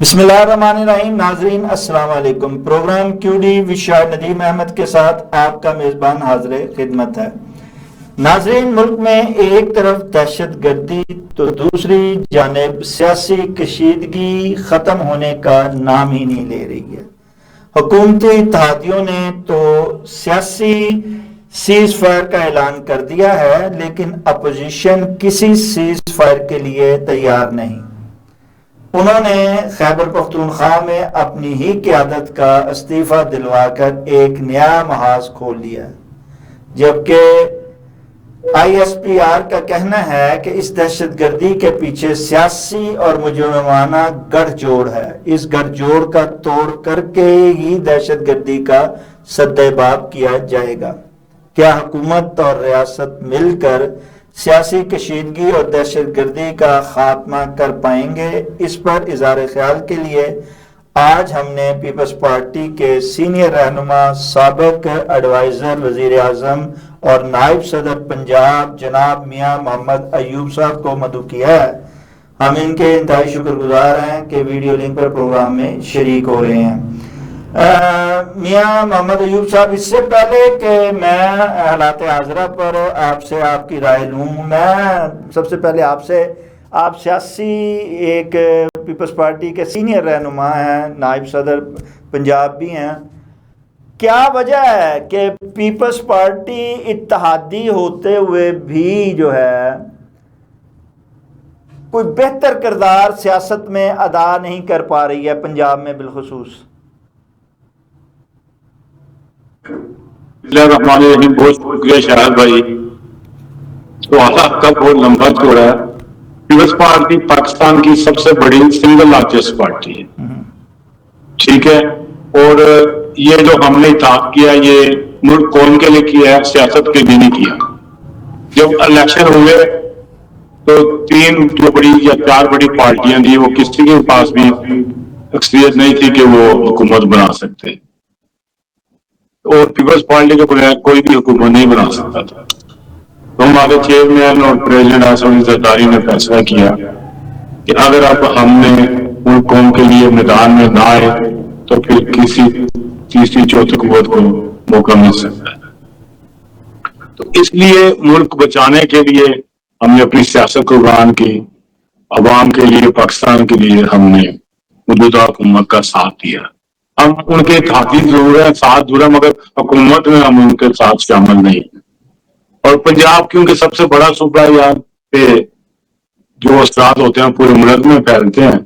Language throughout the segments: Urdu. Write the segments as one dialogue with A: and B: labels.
A: بسم اللہ الرحمن الرحیم. ناظرین السلام علیکم. پروگرام کیو ڈی وشار ندیم احمد کے ساتھ آپ کا میزبان حاضر خدمت ہے. ناظرین، ملک میں ایک طرف دہشت گردی تو دوسری جانب سیاسی کشیدگی ختم ہونے کا نام ہی نہیں لے رہی ہے. حکومتی اتحادیوں نے تو سیاسی سیز فائر کا اعلان کر دیا ہے، لیکن اپوزیشن کسی سیز فائر کے لیے تیار نہیں. انہوں نے خیبر پختونخوا میں اپنی ہی قیادت کا استعفیٰ دلوا کر ایک نیا محاذ کھول لیا، جبکہ آئی ایس پی آر کا کہنا ہے کہ اس دہشت گردی کے پیچھے سیاسی اور مجرمانہ گٹھ جوڑ ہے. اس گٹھ جوڑ کا توڑ کر کے ہی دہشت گردی کا سدباب کیا جائے گا. کیا حکومت اور ریاست مل کر سیاسی کشیدگی اور دہشت گردی کا خاتمہ کر پائیں گے؟ اس پر اظہار خیال کے لیے آج ہم نے پیپلز پارٹی کے سینئر رہنما، سابق ایڈوائزر وزیر اعظم اور نائب صدر پنجاب جناب میاں محمد ایوب صاحب کو مدعو کیا ہے. ہم ان کے انتہائی شکر گزار ہیں کہ ویڈیو لنک پر پروگرام میں شریک ہو رہے ہیں. میاں محمد ایوب صاحب، اس سے پہلے کہ میں حالات حاضرہ پر آپ سے آپ کی رائے لوں، میں سب سے پہلے آپ سیاسی ایک پیپلز پارٹی کے سینئر رہنما ہیں، نائب صدر پنجاب بھی ہیں. کیا وجہ ہے کہ پیپلز پارٹی اتحادی ہوتے ہوئے بھی جو ہے کوئی بہتر کردار سیاست میں ادا نہیں کر پا رہی ہے، پنجاب میں بالخصوص؟
B: بہت شکریہ شاہد بھائی. سوال آپ کا بہت لمبا چوڑا ہے. پیپلز پارٹی پاکستان کی سب سے بڑی سنگل لارجسٹ پارٹی ہے، ٹھیک ہے. اور یہ جو ہم نے اتحاد کیا یہ ملک قوم کے لیے کیا ہے، سیاست کے لیے نہیں کیا. جب الیکشن ہوئے تو تین جو بڑی یا چار بڑی پارٹیاں تھیں، وہ کسی کے پاس بھی اکثریت نہیں تھی کہ وہ حکومت بنا سکتے، اور پیپلز پارٹی کے بغیر کوئی بھی حکومت نہیں بنا سکتا تھا. تو ہمارے چیئرمین اور پریزیڈنٹ اسد زرداری نے فیصلہ کیا کہ اگر اب ہم نے ملک قوم کے لیے میدان میں نہ آئے تو پھر کسی تیسری چوتھی قوت کو موقع مل سکتا ہے. تو اس لیے ملک بچانے کے لیے ہم نے اپنی سیاست قربان کی. عوام کے لیے، پاکستان کے لیے ہم نے موجودہ حکومت کا ساتھ دیا. ہم ان کے اتحادی ضرور ہیں، ساتھ ضرور، مگر حکومت میں ہم ان کے ساتھ شامل نہیں. اور پنجاب کیونکہ سب سے بڑا صوبہ ہے، یہاں پہ جو اثرات ہوتے ہیں پورے ملک میں پھیلتے ہیں.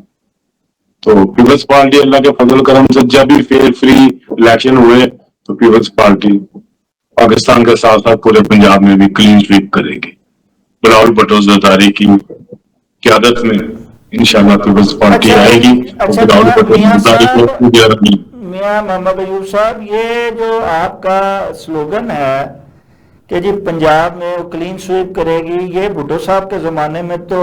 B: تو پیپلز پارٹی اللہ کے فضل کرم سے جب بھی فیئر فری الیکشن ہوئے تو پیپلز پارٹی پاکستان کے ساتھ ساتھ پورے پنجاب میں بھی کلین سویپ کرے گی. بلاول بھٹو زرداری کی قیادت میں انشاءاللہ پیپلز پارٹی آئے گی.
A: میاں محمد ایوب صاحب، یہ جو آپ کا سلوگن ہے کہ جی پنجاب میں وہ کلین سویپ کرے گی، یہ بھٹو صاحب کے زمانے میں تو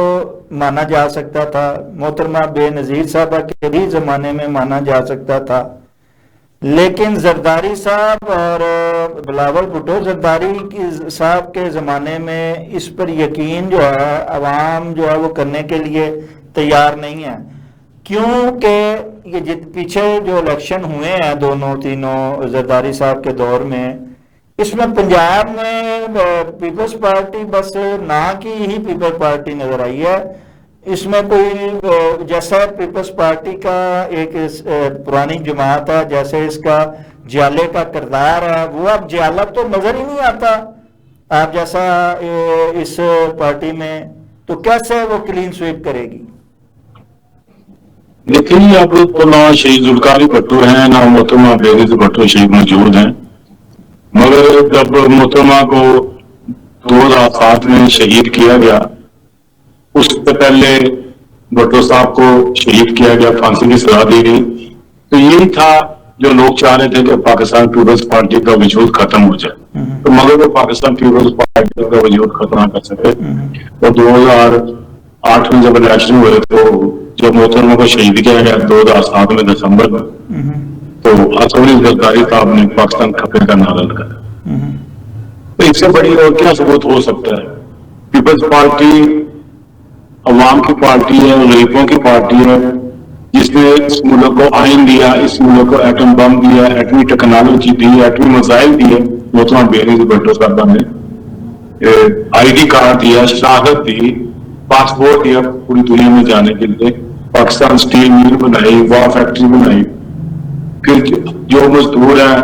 A: مانا جا سکتا تھا، محترمہ بے نظیر صاحبہ کے بھی زمانے میں مانا جا سکتا تھا، لیکن زرداری صاحب اور بلاول بھٹو زرداری صاحب کے زمانے میں اس پر یقین جو ہے عوام جو ہے وہ کرنے کے لیے تیار نہیں ہے. کیونکہ یہ پیچھے جو الیکشن ہوئے ہیں دونوں تینوں زرداری صاحب کے دور میں، اس میں پنجاب میں پیپلز پارٹی بس نا کی ہی پیپلز پارٹی نظر آئی ہے. اس میں کوئی جیسا پیپلز پارٹی کا ایک پرانی جماعت ہے، جیسے اس کا جیالے کا کردار ہے، وہ اب جیالہ تو نظر ہی نہیں آتا آپ جیسا اس پارٹی میں. تو کیسے وہ کلین سویپ کرے گی؟
B: لیکن اب تو نہ شہید ذوالقاری بھٹو ہیں، نہ محترمہ بے نظیر بھٹو شہید موجود ہیں. مگر جب محترمہ کو 2007 میں شہید کیا گیا، اس سے پہلے بھٹو صاحب کو شہید کیا گیا، پھانسی کی سزا دی گئی. تو یہی تھا جو لوگ چاہ رہے تھے کہ پاکستان پیپلز پارٹی کا وجود ختم ہو جائے، تو مگر وہ پاکستان پیپلز پارٹی کا وجود ختم نہ کر سکے. اور 2008 میں جب الیکشن ہوئے تو جب محترمہ کو شہید کیا گیا 2007 میں دسمبر میں، تو اسد زرداری صاحب نے پاکستان کھپے کا نعرہ لگایا. تو اس سے بڑی اور کیا ثبوت ہو سکتا ہے؟ پیپلز پارٹی عوام کی پارٹی ہے، غریبوں کی پارٹی ہے. جس نے اس ملک کو آئین دیا، اس ملک کو ایٹم بم دیا، ایٹمی ٹیکنالوجی دی، ایٹمی مسائل دیے، محترمہ بینظیر بھٹو صاحبہ نے آئی ڈی کارڈ دیا، شناخت دی، پاسپورٹ دیا پوری دنیا میں جانے کے لیے، پاکستان سٹیل میل بنائی، وا فیکٹری بنائی، پھر جو مزدور ہیں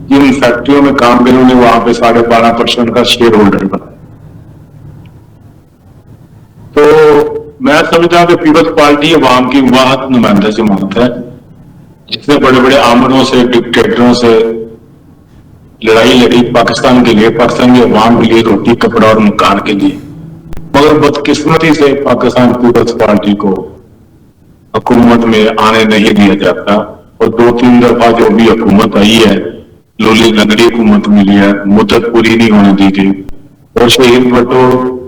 B: جن فیکٹریوں میں کام کرے انہیں وہاں پہ 12.5% کا شیئر ہولڈر بنا. تو میں سمجھتا ہوں کہ پیپلز پارٹی عوام کی واحد نمائندہ جماعت ہے جس نے بڑے بڑے آمروں سے، ڈکٹیٹروں سے لڑائی لڑی پاکستان کے لیے، پاکستان کے عوام کے لیے، روٹی کپڑا اور مکان کے لیے. مگر بدقسمتی سے پاکستان پیپلز پارٹی کو حکومت میں آنے نہیں دیا جاتا، اور 2-3 دفعہ جو بھی حکومت آئی ہے لولی لنگڑی حکومت ملی ہے، مدت پوری نہیں ہونے دی گئی. اور شہید بھٹو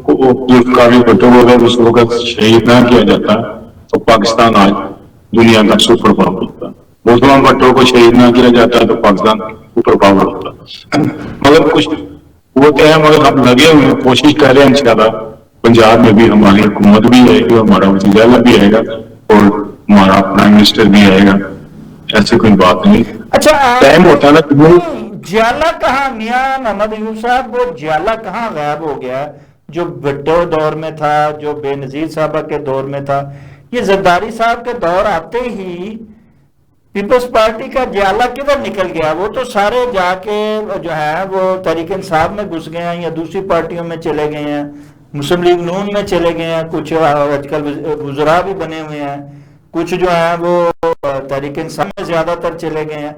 B: ذوالفقار بھٹو کو اگر اس وقت شہید نہ کیا جاتا تو پاکستان آج دنیا کا سپر پاور ہوتا. محترمہ بھٹو کو شہید نہ کیا جاتا تو پاکستان سپر پاور ہوتا. مگر کچھ ہوتے ہیں، مگر ہم لگے ہوئے ہیں، کوشش کر رہے ہیں انشاءاللہ پنجاب میں بھی ہماری حکومت بھی آئے گی، ہمارا وزیر اعلیٰ بھی آئے گا اور ہمارا پرائم منسٹر بھی آئے گا. ایسی کوئی بات نہیں.
A: اچھا
B: ٹائم ہوتا ہے نا.
A: جیالہ کہاں میاں محمد ایوب صاحب، وہ جیالہ کہاں غائب ہو گیا جو بھٹو دور میں تھا، جو بے نظیر صاحبہ کے دور میں تھا؟ یہ زرداری صاحب کے دور آتے ہی پیپلز پارٹی کا جیالہ کدھر نکل گیا؟ وہ تو سارے جا کے جو ہے وہ تحریک انصاف میں گھس گئے ہیں یا دوسری پارٹیوں میں چلے گئے ہیں، مسلم لیگ نون میں چلے گئے ہیں، کچھ آج کل وزراء بھی بنے ہوئے ہیں، کچھ جو ہیں وہ تحریک انصاف میں زیادہ تر چلے گئے ہیں.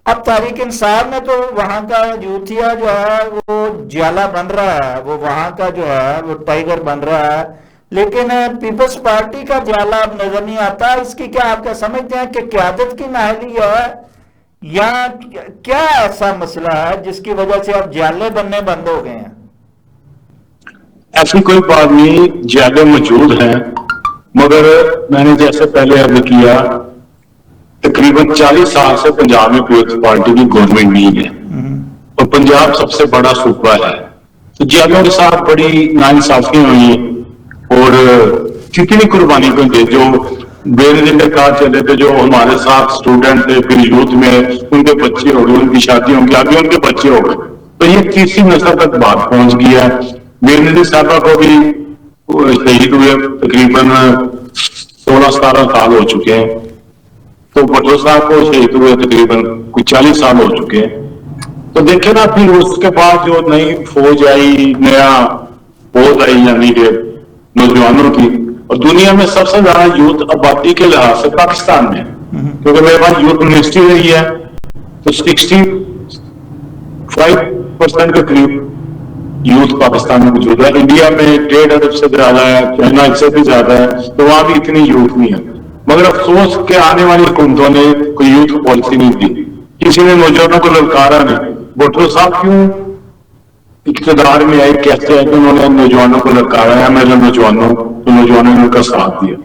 A: اب تحریک انصاف میں تو وہاں کا یوتھیا جو ہے وہ جیالہ بن رہا ہے، وہ وہاں کا جو ہے وہ ٹائیگر بن رہا ہے، لیکن پیپلز پارٹی کا جیالہ اب نظر نہیں آتا. اس کی کیا آپ کیا سمجھتے ہیں کہ قیادت کی نااہلی ہے یا کیا ایسا مسئلہ ہے جس کی وجہ سے اب جیالے بننے بند ہو گئے ہیں؟
B: ایسی کوئی بات نہیں، جیالے موجود ہیں، مگر میں نے جیسے پہلے عرض کیا تقریباً 40 سال سے پنجاب میں پیپلز پارٹی کی گورنمنٹ نہیں ہے اور پنجاب سب سے بڑا صوبہ ہے. تو جیلوں کے ساتھ بڑی ناانصافی ہوئی اور کتنی قربانی کو دے. جو بے نظیر کے کار چلے تھے، جو ہمارے ساتھ اسٹوڈنٹ تھے، پھر یوتھ میں ان کے بچے ہو گئے، ان کی شادی ہوں گی، ابھی ان کے بچے ہو گئے، تو یہ تیسری نسل تک بات پہنچ گئی ہے. بے نظیر صاحبہ کو بھی شہید ہوئے تقریباً 16-17 سال ہو چکے ہیں، تو بھٹو صاحب کو شہید ہوئے تقریباً کچھ 40 سال ہو چکے ہیں. تو دیکھیں نا، پھر اس کے بعد جو نئی فوج آئی، نیا فوج آئی، یعنی کہ نوجوانوں کی، اور دنیا میں سب سے زیادہ یوتھ آبادی کے لحاظ سے پاکستان میں، کیونکہ میرے پاس یوتھ یونیورسٹی رہی ہے تو 65% کے قریب یوتھ پاکستان میں موجود ہے. انڈیا میں 1.5 ارب سے زیادہ ہے، چائنا اس سے بھی زیادہ ہے، تو وہاں بھی اتنی یوتھ نہیں ہے. مگر افسوس کہ آنے والی حکومتوں نے کوئی یوتھ پالیسی نہیں دی، کسی نے نوجوانوں کو للکارا نہیں. بھٹو صاحب کیوں اقتدار میں آئے، کیسے آئے کہ انہوں نے نوجوانوں کو للکارا ہے، میرے نوجوانوں تو نوجوانوں نے ان کا ساتھ دیا.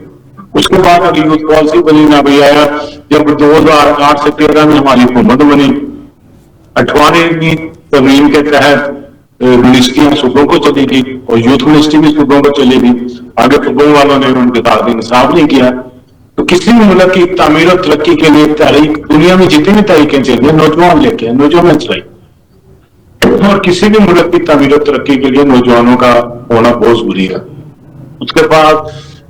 B: اس کے بعد اگر یوتھ پالیسی بنی نہ بھی آیا، جب 2008 سے 13 میں ہماری حکومت بنی، 18ویں ترمیم کے تحت یونیورسٹیاں صوبوں کو چلی گئی اور یوتھ یونیورسٹی بھی صوبوں کو چلے گی. آگے صوبوں والوں نے ان کے ساتھ انصاف نہیں کیا. تو کسی بھی ملک کی تعمیر و ترقی کے لیے تحریک، دنیا میں جتنی بھی تحریکیں چل رہی ہیں نوجوان لے کے ہیں، نوجوان چلائی، اور کسی بھی ملک کی تعمیر و ترقی کے لیے نوجوانوں کا ہونا بہت ضروری ہے. اس کے بعد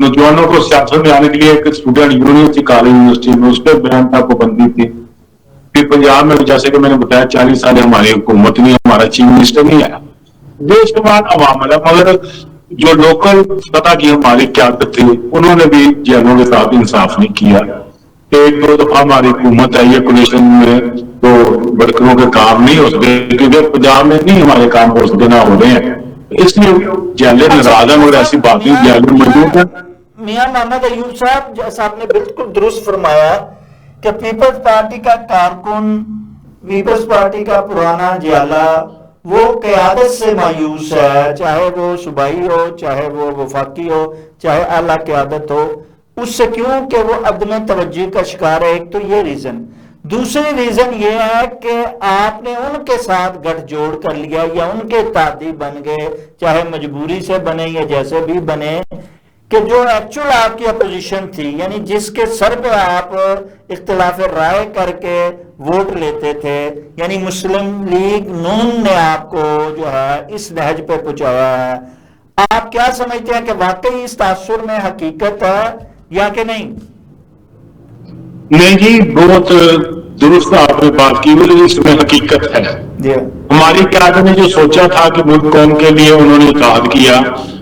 B: نوجوانوں کو سیاست میں آنے کے لیے ایک اسٹوڈنٹ یونین تھی کالج یونیورسٹی میں، اس پہ بیان تھا، پابندی تھی. پھر پنجاب میں جیسے کہ میں نے بتایا 40 سال ہماری حکومت نہیں، ہمارا چیف منسٹر نہیں آیا. دیش کے بعد عوام ہے، مگر جو لوکل پتہ کی ہماری قیادت تھی انہوں نے بھی جیلوں کے ساتھ انصاف نہیں کیا. 1-2 دفعہ ہماری حکومت آئی ہے کولیشن میں، تو ورکروں کے کام نہیں ہو سکے، کیونکہ پنجاب میں نہیں ہمارے کام ہو سکے، نہ ہو رہے ہیں، اس لیے جیلیں ناراض ہیں. مگر ایسی بات نہیں، جیلیں موجود ہیں.
A: میاں محمد ایوب صاحب، جیسا آپ نے بالکل درست فرمایا کہ پیپلز پارٹی کا کارکن، پیپلز پارٹی کا پرانا جیالہ وہ قیادت سے مایوس ہے، چاہے وہ صوبائی ہو، چاہے وہ وفاقی ہو، چاہے اعلیٰ قیادت ہو. اس سے کیوں کہ وہ عدم توجہ کا شکار ہے. ایک تو یہ ریزن. دوسری ریزن یہ ہے کہ آپ نے ان کے ساتھ گٹھ جوڑ کر لیا یا ان کے اتحادی بن گئے، چاہے مجبوری سے بنے یا جیسے بھی بنے. کہ جو ایکچول آپ کی اپوزیشن تھی، یعنی جس کے سر پہ آپ اختلاف رائے کر کے ووٹ لیتے تھے، یعنی مسلم لیگ نون نے آپ کو جو ہے اس نہج پہ پہنچایا ہے، آپ کیا سمجھتے ہیں کہ واقعی اس تاثر میں حقیقت ہے یا کہ نہیں؟
B: نہیں جی، بہت درست آپ نے بات کی، لیکن اس میں حقیقت ہے۔
A: جی
B: ہماری قیادت نے جو سوچا تھا کہ ملک قوم کے لیے انہوں نے اتحاد کیا،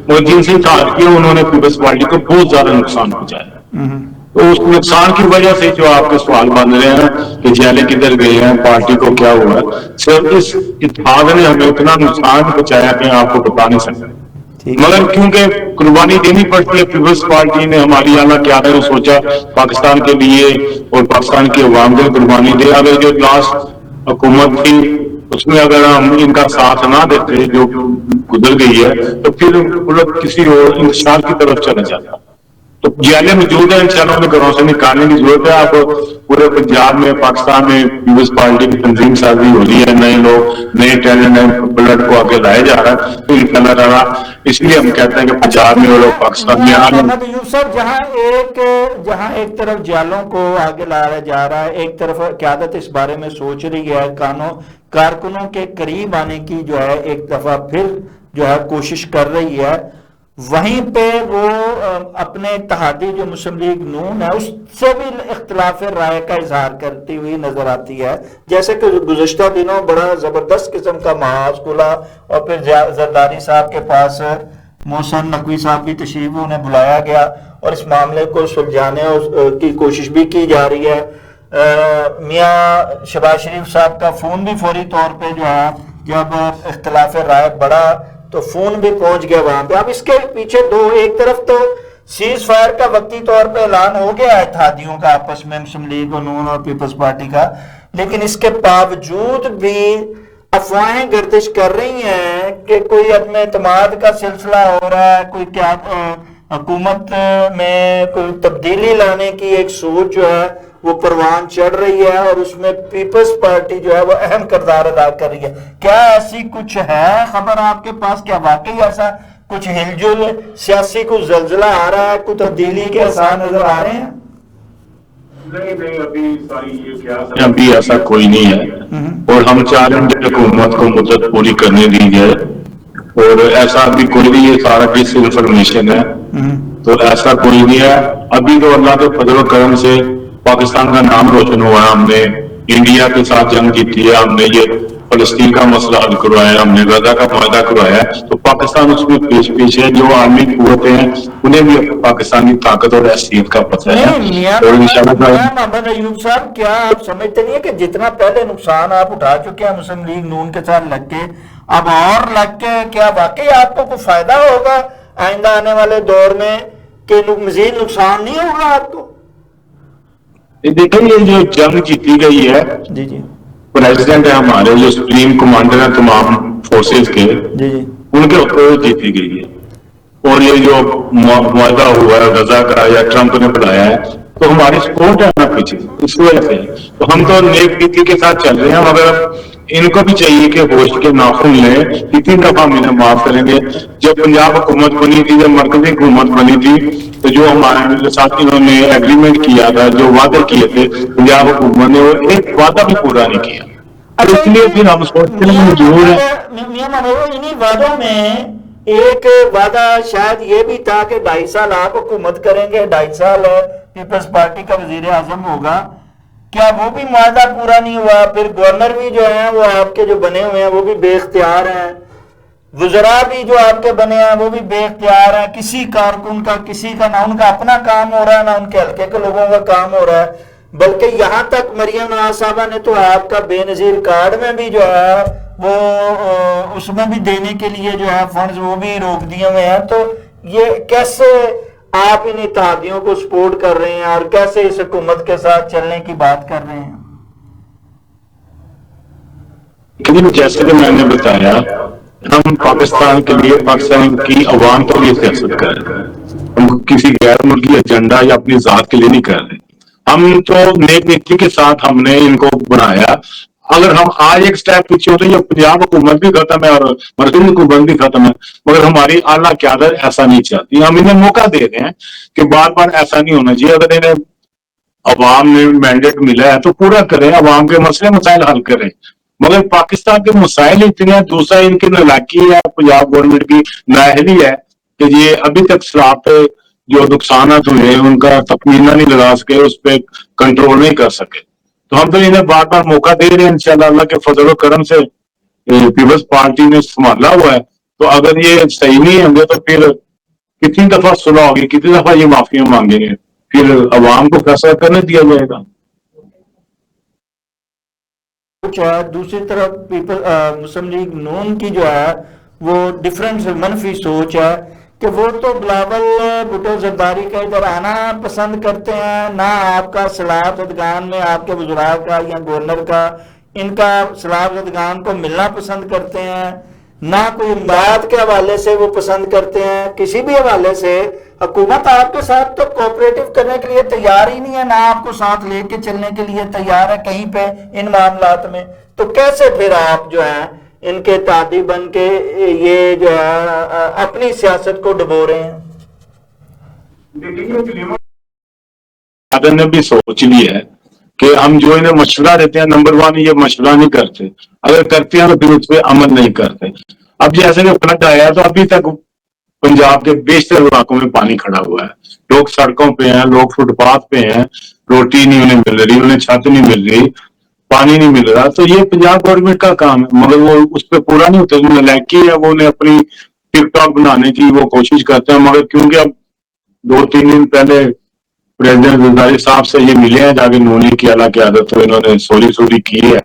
B: اور جن سے اتحاد کیا انہوں نے پیپلز پارٹی کو بہت زیادہ نقصان پہنچایا۔ تو اس نقصان کی وجہ سے جو آپ کے سوال بن رہے ہیں کہ جیلیں کدھر گئی ہیں، پارٹی کو کیا ہوا، صرف اس اتحاد نے ہمیں اتنا نقصان پہنچایا کہ آپ کو بتا نہیں سکتے۔ مگر کیونکہ قربانی دینی پڑتی ہے، پیپلز پارٹی نے، ہماری اعلیٰ قیادت نے سوچا پاکستان کے لیے اور پاکستان کی عوام کے قربانی دے۔ اگر جو لاسٹ حکومت تھی اس میں اگر ہم ان کا ساتھ نہ دیتے جو گزر گئی ہے، تو پھر ملک کسی اور انتشار کی طرف چلا جاتا۔ تو جیلیں موجود ہیں، انشاءاللہ ہمیں گھروں سے نکالنے کی ضرورت ہے۔ اب پورے پنجاب میں، پاکستان میں پیپلز پارٹی کی تنظیم سازی ہو رہی ہے، نئے لوگ، نئے ٹیلنٹ، نئے بلڈ کو آگے لایا جا رہا ہے، تو انشاءاللہ تعالیٰ اس لیے ہم کہتے ہیں کہ پنجاب میں اور لوگ پاکستان میں آ
A: محمد ایوب صاحب، جہاں ایک طرف جالوں کو آگے لایا جا رہا ہے، ایک طرف قیادت اس بارے میں سوچ رہی ہے، کارکنوں کے قریب آنے کی جو ہے ایک دفعہ پھر جو ہے کوشش کر رہی ہے، وہیں پہ وہ اپنے اتحادی جو مسلم لیگ نون ہے اس سے بھی اختلاف رائے کا اظہار کرتی ہوئی نظر آتی ہے، جیسے کہ گزشتہ دنوں بڑا زبردست قسم کا محاذ کھلا اور پھر زرداری صاحب کے پاس محسن نقوی صاحب بھی تشریف انہیں بلایا گیا اور اس معاملے کو سلجھانے کی کوشش بھی کی جا رہی ہے۔ میاں شہباز شریف صاحب کا فون بھی فوری طور پہ جو ہے جب اختلاف رائے بڑھا تو فون بھی پہنچ گیا وہاں پہ۔ اب اس کے پیچھے ایک طرف تو سیز فائر کا وقتی طور پہ اعلان ہو گیا ہے اتحادیوں کا آپس میں، مسلم لیگ اور نون اور پیپلز پارٹی کا، لیکن اس کے باوجود بھی افواہیں گردش کر رہی ہیں کہ کوئی عدم اعتماد کا سلسلہ ہو رہا ہے، کوئی کیا حکومت میں کوئی تبدیلی لانے کی ایک سوچ جو ہے وہ پروان چڑھ رہی ہے، اور اس میں پیپلز پارٹی جو ہے وہ اہم کردار ادا کر رہی ہے۔ کیا ایسی کچھ ہے خبر آپ کے پاس؟ کیا واقعی ایسا کچھ ہل جل سیاسی کچھ زلزلہ آ رہا ہے، کوئی تبدیلی کے آثار نظر آ رہے ہیں؟
B: نہیں، ابھی ایسا کوئی نہیں ہے، اور ہم چاہ رہے ہیں کہ حکومت کو مدت پوری کرنے دی جائے، اور ایسا ابھی کوئی نہیں، یہ سارا ڈس انفارمیشن ہے، تو ایسا کوئی نہیں ہے ابھی۔ تو اللہ کے فضل و کرم سے پاکستان کا نام روشن ہوا ہے، ہم نے انڈیا کے ساتھ جنگ جیتی ہے، ہم نے یہ فلسطین کا مسئلہ حل کروایا ہے، ہم نے غزہ کا معاہدہ کروایا ہے، تو پاکستان اس میں پیش ہے۔ جو عالمی قوتیں ہیں انہیں بھی پاکستانی طاقت اور حیثیت کا پتہ ہے، اور انشاءاللہ
A: محمد ایوب صاحب، کیا آپ سمجھتے نہیں ہے کہ جتنا پہلے نقصان آپ اٹھا چکے ہیں مسلم لیگ نون کے ساتھ لگ کے، اب اور لگ کے کیا واقعی آپ کو کوئی فائدہ ہوگا آئندہ آنے والے دور میں کہ مزید نقصان نہیں ہوگا آپ کو؟
B: دیکھیں، یہ جو جنگ جیتی گئی ہے،
A: جی جی،
B: پریزیڈنٹ ہے ہمارے، جو سپریم کمانڈر ہیں تمام فورسز کے،
A: جی جی،
B: ان کے اوپر جیتی گئی ہے، اور یہ جو معاہدہ ہوا ہے غزہ کا یا ٹرمپ نے بنایا ہے، تو ہماری سپورٹ ہے نا پیچھے، اس وجہ سے۔ تو ہم تو نیک نیتی کے ساتھ چل رہے ہیں، مگر ان کو بھی چاہیے کہ ہوش کے ناخن لیں۔ کتنی دفعہ ہم انہیں معاف کریں گے؟ جب پنجاب حکومت بنی تھی، جب مرکزی حکومت بنی تھی، تو جو ہمارے ساتھ انہوں نے ایگریمنٹ کیا تھا، جو وعدے کیے تھے پنجاب حکومت نے، وہ ایک وعدہ بھی پورا نہیں کیا، اس لیے پھر ہم سوچتے ہیں ضرور ہے۔
A: انہی وعدوں میں ایک وعدہ شاید یہ بھی تھا کہ 2.5 سال آپ حکومت کریں گے، 2.5 سال پیپلز پارٹی کا وزیر اعظم ہوگا، کیا وہ بھی معاہدہ پورا نہیں ہوا؟ پھر گورنر بھی جو ہیں وہ آپ کے جو بنے ہوئے ہیں وہ بھی بے اختیار ہیں، وزراء بھی جو آپ کے بنے ہیں وہ بھی بے اختیار ہیں، کسی کارکن کا، کسی کا نہ ان کا اپنا کام ہو رہا ہے، نہ ان کے حلقے کے لوگوں کا کام ہو رہا ہے، بلکہ یہاں تک مریم نواز صاحبہ نے تو آپ کا بے نظیر کارڈ میں بھی جو ہے وہ اس میں بھی دینے کے لیے جو ہے فنڈز وہ بھی روک دیے ہوئے ہیں۔ تو یہ کیسے آپ ان اتحادیوں کو سپورٹ کر رہے ہیں اور کیسے اس حکومت کے ساتھ چلنے کی بات کر رہے ہیں؟
B: جیسے کہ میں نے بتایا، ہم پاکستان کے لیے، پاکستان کی عوام کے لیے سیاست کر رہے ہیں، ہم کسی غیر ملکی ایجنڈا یا اپنی ذات کے لیے نہیں کر رہے۔ ہم تو نیک نیتی کے ساتھ ہم نے ان کو بنایا۔ اگر ہم آج ایک سٹیپ پیچھے ہوتے یہ پنجاب حکومت بھی ختم ہے اور مرکزی حکومت بھی ختم ہے، مگر ہماری اعلیٰ قیادت ایسا نہیں چاہتی. ہم انہیں موقع دے رہے ہیں کہ بار بار ایسا نہیں ہونا چاہیے. اگر انہیں عوام نے مینڈیٹ ملا ہے تو پورا کریں، عوام کے مسئلے مسائل حل کریں. مگر پاکستان کے مسائل اتنے ہیں. دوسرا ان کی نالاکی ہے، پنجاب گورنمنٹ کی نااہلی ہے کہ یہ ابھی تک سیلاب پہ جو نقصانات ہوئے ہیں ان کا تخمینہ نہیں لگا سکے، اس پہ کنٹرول نہیں کر سکے. تو ہم تو انہیں بار بار موقع دے رہے ہیں. انشاءاللہ اللہ کے فضل و کرم سے پیپلز پارٹی نے سنبھالا ہوا ہے. تو اگر یہ صحیح نہیں ہوں گے تو پھر کتنی دفعہ صلح ہوگی، کتنی دفعہ یہ معافیاں مانگیں گے، پھر عوام کو فیصلہ کرنے دیا جائے گا.
A: دوسری طرف مسلم لیگ نون کی جو ہے وہ ڈیفرنٹ منفی سوچ ہے کہ وہ تو بلاول بھٹو زرداری کا ادھر آنا پسند کرتے ہیں، نہ آپ کا سیلاب زدگان میں آپ کے وزراء کا یا گورنر کا ان کا سیلاب زدگان کو ملنا پسند کرتے ہیں، نہ کوئی امداد کے حوالے سے وہ پسند کرتے ہیں. کسی بھی حوالے سے حکومت آپ کے ساتھ تو کوپریٹو کرنے کے لیے تیار ہی نہیں ہے، نہ آپ کو ساتھ لے کے چلنے کے لیے تیار ہے کہیں پہ ان معاملات میں. تو کیسے پھر آپ جو ہے ان کے تعدی بن کے یہ جو ہے اپنی سیاست کو ڈبو رہے ہیں؟
B: عدن نے بھی سوچ لی ہے کہ ہم جو انہیں مشورہ دیتے ہیں، نمبر 1 یہ مشورہ نہیں کرتے، اگر کرتے ہیں تو پھر اس پہ عمل نہیں کرتے. اب جیسے کہ فلڈ آیا تو ابھی تک پنجاب کے بیشتر علاقوں میں پانی کھڑا ہوا ہے. لوگ سڑکوں پہ ہیں، لوگ فٹ پاتھ پہ ہیں، روٹی نہیں انہیں مل رہی، انہیں چھت نہیں مل رہی، پانی نہیں مل رہا. تو یہ پنجاب گورنمنٹ کا کام ہے، مگر وہ اس پہ پورا نہیں ہوتا. جو نالائکی ہے وہ انہیں اپنی ٹک ٹاک بنانے کی وہ کوشش کرتے ہیں. مگر کیونکہ اب 2-3 دن پہلے پریزیڈنٹ زرداری صاحب سے یہ ملے ہیں جا کے نونی کی اعلیٰ قیادت تو انہوں نے سوری کی ہے.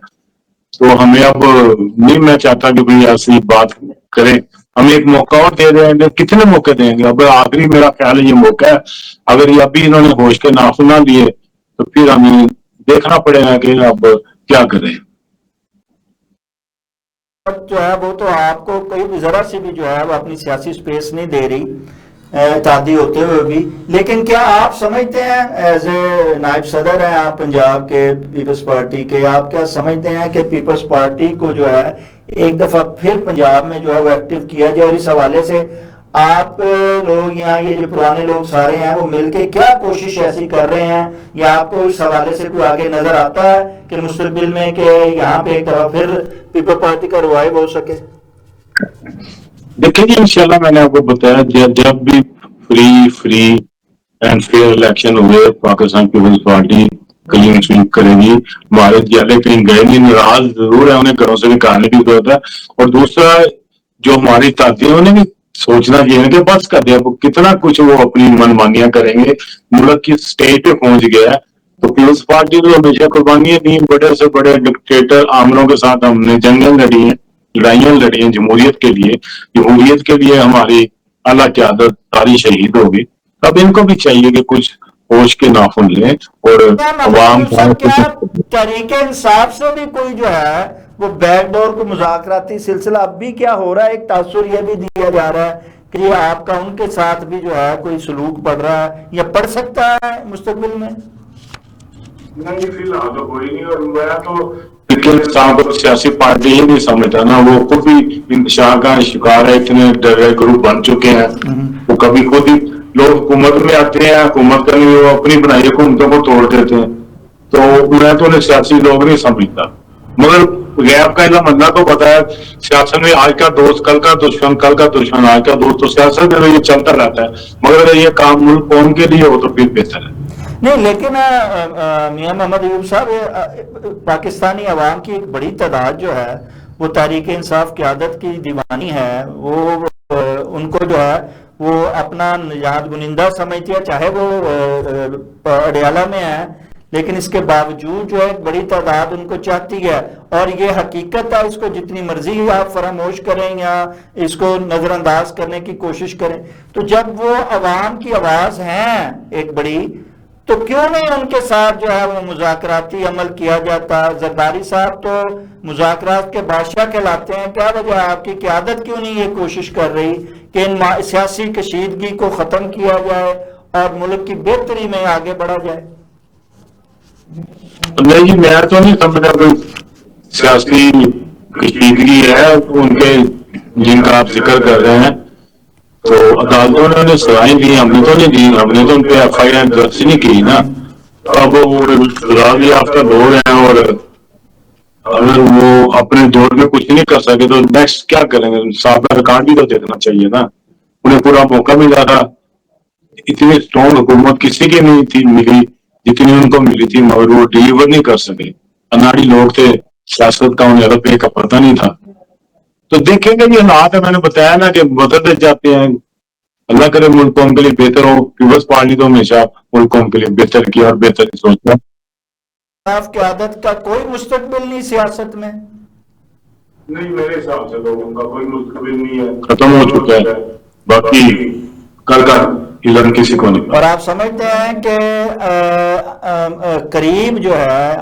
B: تو ہمیں اب نہیں میں چاہتا کہ کوئی ایسی بات کریں. ہم ایک موقع اور دے رہے ہیں. کتنے موقع دیں گے؟ اب آخری میرا خیال ہے یہ موقع ہے. اگر یہ ابھی انہوں نے ہوش کے ناخن نہ لیے تو پھر ہمیں دیکھنا پڑے گا کہ اب کیا کریں.
A: جو ہے وہ تو آپ کو کوئی ذرا سی بھی جو ہے وہ اپنی سیاسی سپیس نہیں دے رہی تعدی ہوتے ہوئے بھی. لیکن کیا آپ سمجھتے ہیں ایز اے نائب صدر ہیں آپ پنجاب کے پیپلز پارٹی کے، آپ کیا سمجھتے ہیں کہ پیپلز پارٹی کو جو ہے ایک دفعہ پھر پنجاب میں جو ہے وہ ایکٹیو کیا جائے؟ اور اس حوالے سے آپ لوگ یہاں یہ جو پرانے لوگ سارے ہیں وہ مل کے کیا کوشش ایسی کر رہے ہیں، یا آپ کو اس حوالے سے کوئی آگے نظر آتا ہے کہ مستقبل میں کہ یہاں پہ ایک دفعہ پھر پیپل پارٹی کا ریوائیو ہو سکے؟
B: دیکھیں جی انشاءاللہ میں نے آپ کو بتایا جب بھی فری اینڈ فیئر الیکشن ہوئے پاکستان پیپلز پارٹی کلین سویپ کرے گی. ہمارے جیلے کہیں گئے نہیں، ناراض ضرور ہے، انہیں گھروں سے نکالنے کی ضرورت ہے. اور دوسرا جو ہماری ساتھی ہیں انہیں بھی سوچنا چاہیے کہ بس کر دیا کتنا کچھ وہ اپنی منمانیاں کریں گے. ملک کی سٹیج پہ پہنچ گیا ہے. تو پیپلز پارٹی نے ہمیشہ قربانیاں دی، بڑے سے بڑے ڈکٹیٹر عاملوں کے ساتھ ہم نے جنگیں لڑی ہیں، لڑائیاں لڑی ہیں جمہوریت کے لیے. جمہوریت کے لیے ہماری اعلیٰ قیادت ساری شہید ہوگی. اب ان کو بھی چاہیے کہ کچھ ہوش کے ناخن لیں اور عوام
A: تحریک انصاف سے بھی کوئی جو ہے وہ بیک ڈور کو مذاکراتی سلسلہ اب بھی کیا ہو رہا ہے؟ ایک تاثر یہ بھی دیا جا رہا ہے کہ یہ آپ کا ان کے ساتھ بھی جو ہے کوئی سلوک پڑ رہا ہے یا پڑ سکتا ہے مستقبل میں؟
B: نہیں فی الحال تو کوئی نہیں. اور میں تو سیاسی پارٹی ہی نہیں سمجھتا نا، وہ خود بھی انتشار کا شکار ہے. اتنے ڈرے گروپ بن چکے ہیں، وہ کبھی خود ہی لوگ حکومت میں آتے ہیں، حکومت کرنے وہ اپنی بنائی حکومتوں کو توڑ دیتے ہیں. تو میں تو انہیں سیاسی لوگ نہیں سمجھتا. مگر غیب کا علم اللہ کو پتا ہے. سیاست میں آج کا دوست کل کا دشمن، کل کا دشمن آج کا دوست. تو سیاست میں یہ چلتا رہتا ہے. مگر اگر یہ کام ملک قوم کے لیے ہو تو پھر بہتر ہے.
A: نہیں لیکن میاں محمد ایوب صاحب، پاکستانی عوام کی ایک بڑی تعداد جو ہے وہ تحریک انصاف قیادت کی دیوانی ہے. وہ ان کو جو ہے وہ اپنا نجات گنندہ سمجھتی ہے، چاہے وہ اڈیالہ میں ہے، لیکن اس کے باوجود جو ہے ایک بڑی تعداد ان کو چاہتی ہے. اور یہ حقیقت ہے، اس کو جتنی مرضی آپ فراموش کریں یا اس کو نظر انداز کرنے کی کوشش کریں، تو جب وہ عوام کی آواز ہیں ایک بڑی، تو کیوں نہیں ان کے ساتھ جو ہے وہ مذاکراتی عمل کیا جاتا؟ زرداری صاحب تو مذاکرات کے بادشاہ کہلاتے ہیں. کیا وجہ آپ کی قیادت کیوں نہیں یہ کوشش کر رہی کہ ان سیاسی کشیدگی کو ختم کیا جائے اور ملک کی بہتری میں آگے بڑھا جائے؟
B: نہیں جی، میں تو نہیں سمجھتا کوئی سیاسی کشیدگی ہے ان کے جن کا آپ ذکر کر رہے ہیں، تو عدالتوں نے انہیں سزائیں دی، ہم نے تو نہیں دی، ہم نے تو ان پہ ایف آئی آر درج نہیں کی نا. اب وہ سزا بھی یافتہ دور ہیں، اور اگر وہ اپنے دور میں کچھ نہیں کر سکے تو نیکسٹ کیا کریں گے؟ سابقہ ریکارڈ بھی تو دیکھنا چاہیے نا. انہیں پورا موقع ملا تھا. اتنی اسٹرانگ حکومت کسی کی نہیں تھی ملی جتنی ان کو ملی تھی، مگر وہ ڈیلیور نہیں کر سکے. اناڑی لوگ تھے، سیاست کا انہیں رب کا پتہ نہیں تھا. تو دیکھیں گے یہ حالات ہے، میں نے بتایا نا کہ بدلتے جاتے ہیں. اللہ کرے ملک قوم کے لیے بہتر ہو. پیپلز پارٹی تو ہمیشہ ملک قوم کے لیے بہتر کیا اور بہتر ہی سوچتا ہے.
A: آپ کی عادت کا کوئی مستقبل نہیں سیاست میں؟
B: نہیں، میرے حساب سے لوگوں کا کوئی مستقبل نہیں ہے، ختم ہو چکا ہے. باقی کل کا علم کسی کو نہیں.
A: اور آپ سمجھتے ہیں کہ قریب جو ہے